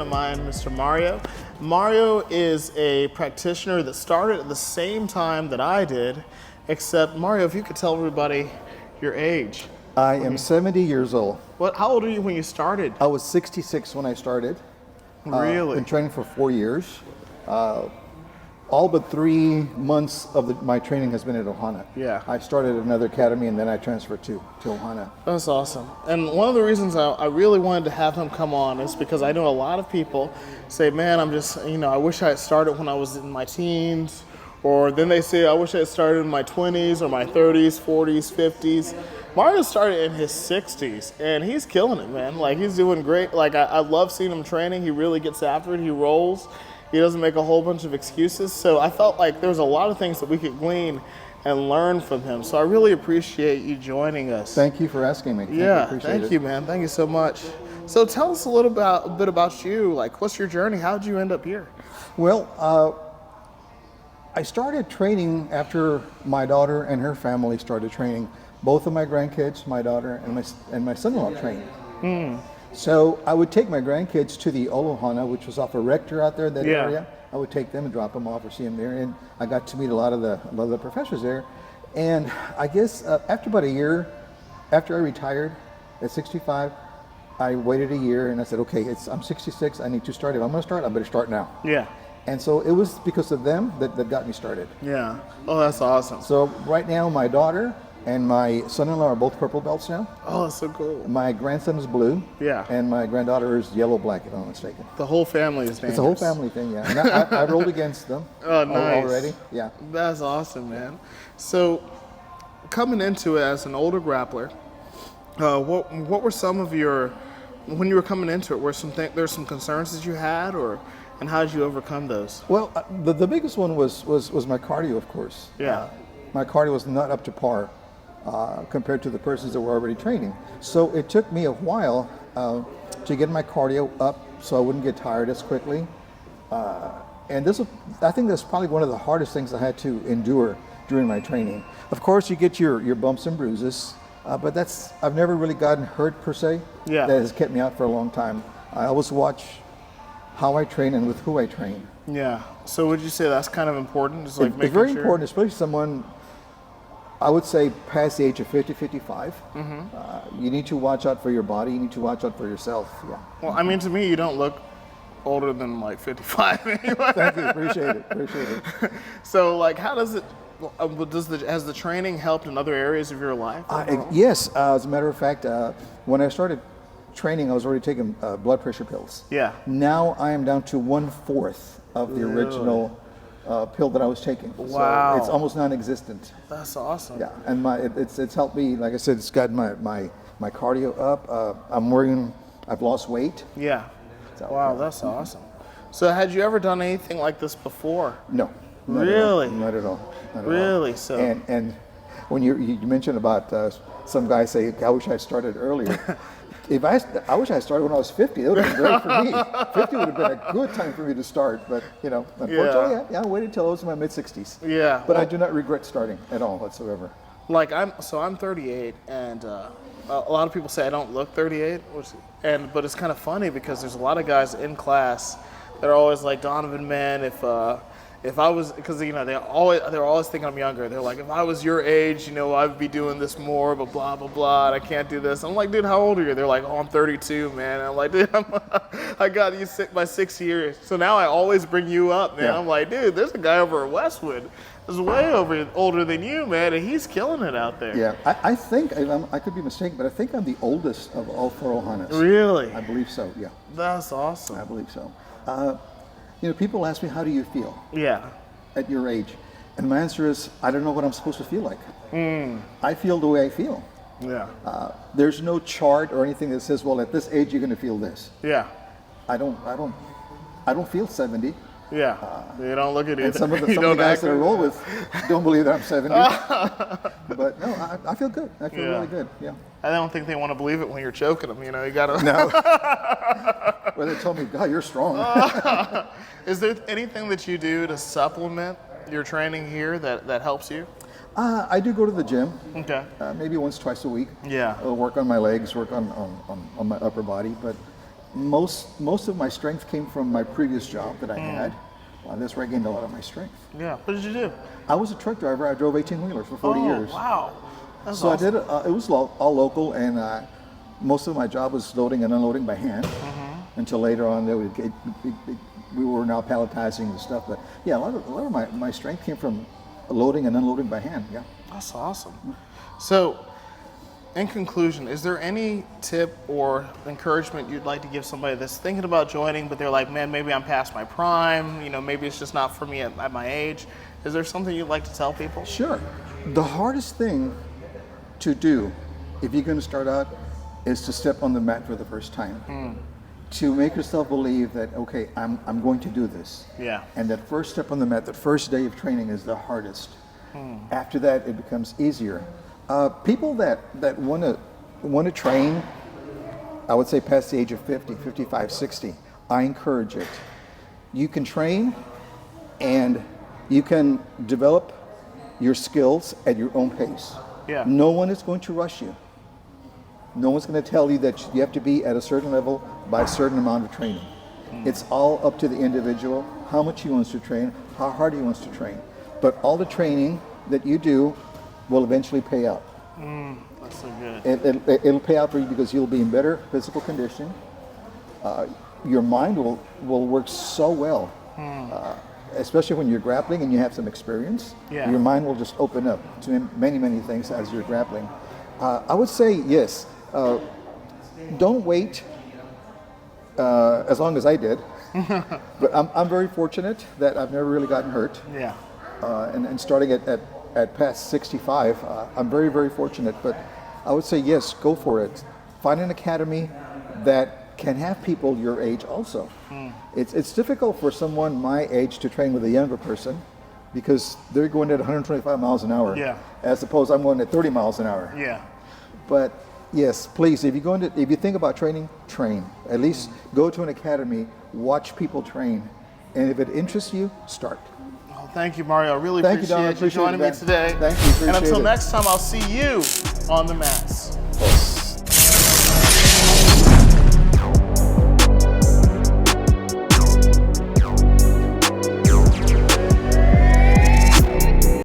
of mine, Mr. Mario. Mario is a practitioner that started at the same time that I did, except Mario, if you could tell everybody your age. I am 70 years old. How old are you when you started? I was 66 when I started. Really? Been training for 4 years. All but 3 months of my training has been at Ohana. Yeah. I started at another academy and then I transferred to Ohana. That's awesome. And one of the reasons I really wanted to have him come on is because I know a lot of people say, man, I wish I had started when I was in my teens. Or then they say, I wish I had started in my 20s or my 30s, 40s, 50s. Mario started in his 60s, and he's killing it, man. Like, he's doing great. Like, I love seeing him training. He really gets after it. He rolls. He doesn't make a whole bunch of excuses. So I felt like there was a lot of things that we could glean and learn from him. So I really appreciate you joining us. Thank you for asking me. Thank you, man. Thank you so much. So tell us a bit about you. Like, what's your journey? How did you end up here? Well, I started training after my daughter and her family started training. Both of my grandkids, my daughter and my son-in-law trained. So I would take my grandkids to the Ohana, which was off a Rector out there in that area. I would take them and drop them off or see them there, and I got to meet a lot of the professors there. And I guess after about a year, after I retired at 65, I waited a year and I said, okay, I'm 66, I need to start. If I'm going to start, I better start now. Yeah. And so it was because of them that got me started. Yeah. Oh, that's awesome. So right now, my daughter and my son-in-law are both purple belts now. Oh, that's so cool. My grandson is blue. Yeah. And my granddaughter is yellow-black, if I'm not mistaken. The whole family is dangerous. It's a whole family thing, yeah. And I rolled against them already. Yeah. That's awesome, man. So coming into it as an older grappler, what were some of your, when you were coming into it, there's some concerns that you had, and how did you overcome those? Well, the biggest one was my cardio, of course. Yeah. My cardio was not up to par compared to the persons that were already training. So it took me a while to get my cardio up so I wouldn't get tired as quickly. And I think that's probably one of the hardest things I had to endure during my training. Of course, you get your bumps and bruises, but I've never really gotten hurt per se. Yeah. That has kept me out for a long time. I always watch how I train and with who I train. Yeah. So would you say that's kind of important? Just like it's very important, especially someone, I would say past the age of 50, 55. You need to watch out for your body. You need to watch out for yourself. Yeah. Well, I mean, to me, you don't look older than like 55 anyway. Thank you. Appreciate it. So, like, how does it? Has the training helped in other areas of your life? Yes. As a matter of fact, when I started training, I was already taking blood pressure pills. Yeah. Now I am down to 1/4 of the original pill that I was taking. Wow. So it's almost non-existent. That's awesome. Yeah, and it's helped me. Like I said, it's got my cardio up. I've lost weight. Yeah. So, wow, that's awesome. So had you ever done anything like this before? No. Really? Not at all. Really? So. And when you mentioned about some guys say, I wish I started earlier. I wish I started when I was 50. It would have been great for me. 50 would have been a good time for me to start, but unfortunately, I waited till I was in my mid-60s. Yeah. But I do not regret starting at all whatsoever. Like I'm 38, and a lot of people say I don't look 38, but it's kind of funny because there's a lot of guys in class that are always like, Donovan, man, if I was, because they're always thinking I'm younger. They're like, if I was your age, I'd be doing this more, but blah blah blah, and I can't do this. I'm like, dude, how old are you? They're like, oh, I'm 32, man. And I'm like, dude, I got you by 6 years. So now I always bring you up, man. Yeah. I'm like, dude, there's a guy over at Westwood who's way older than you, man, and he's killing it out there. Yeah, I think I could be mistaken, but I think I'm the oldest of all 4 Ohanas. Really? I believe so. Yeah. That's awesome. I believe so. People ask me, how do you feel? Yeah. At your age? And my answer is, I don't know what I'm supposed to feel like. I feel the way I feel. Yeah. There's no chart or anything that says, well, at this age, you're going to feel this. Yeah. I don't feel 70. Yeah. You don't look at it. And some of the guys that I roll with don't believe that I'm 70. But no, I feel good. I feel really good. Yeah. I don't think they want to believe it when you're choking them. You gotta. No. Well, they told me, God, you're strong. Is there anything that you do to supplement your training here that helps you? I do go to the gym. Okay. Maybe once, twice a week. Yeah. I'll work on my legs, work on my upper body. But most of my strength came from my previous job that I had. Well, that's where I gained a lot of my strength. Yeah. What did you do? I was a truck driver. I drove 18-wheelers for 40 years. Wow. That's So awesome. I did. It was all local, and most of my job was loading and unloading by hand. Until later on, we were now palletizing and stuff. But yeah, a lot of my strength came from loading and unloading by hand. Yeah. That's awesome. So, in conclusion, is there any tip or encouragement you'd like to give somebody that's thinking about joining, but they're like, man, maybe I'm past my prime, maybe it's just not for me at my age? Is there something you'd like to tell people? Sure. The hardest thing to do if you're going to start out is to step on the mat for the first time. To make yourself believe that, okay, I'm going to do this. Yeah. And that first step on the mat, the first day of training is the hardest. After that, it becomes easier. People that want to train, I would say past the age of 50, 55, 60, I encourage it. You can train and you can develop your skills at your own pace. Yeah. No one is going to rush you. No one's going to tell you that you have to be at a certain level by a certain amount of training. It's all up to the individual, how much he wants to train, how hard he wants to train. But all the training that you do will eventually pay out. That's so good. It'll pay out for you because you'll be in better physical condition. Your mind will work so well, especially when you're grappling and you have some experience. Yeah. Your mind will just open up to many, many things as you're grappling. I would say yes. Don't wait as long as I did. But I'm very fortunate that I've never really gotten hurt. Yeah. And starting at past 65, I'm very, very fortunate. But I would say yes, go for it. Find an academy that can have people your age also. It's difficult for someone my age to train with a younger person because they're going at 125 miles an hour. Yeah. As opposed I'm going at 30 miles an hour. Yeah. But yes, please, if you think about training, train. At least go to an academy, watch people train, and if it interests you, start. Oh, thank you, Mario. I really Thank you, Don. appreciate you joining me Appreciate it, today. man. Thank you. And until Appreciate it. next time, I'll see you on the mats. Yes.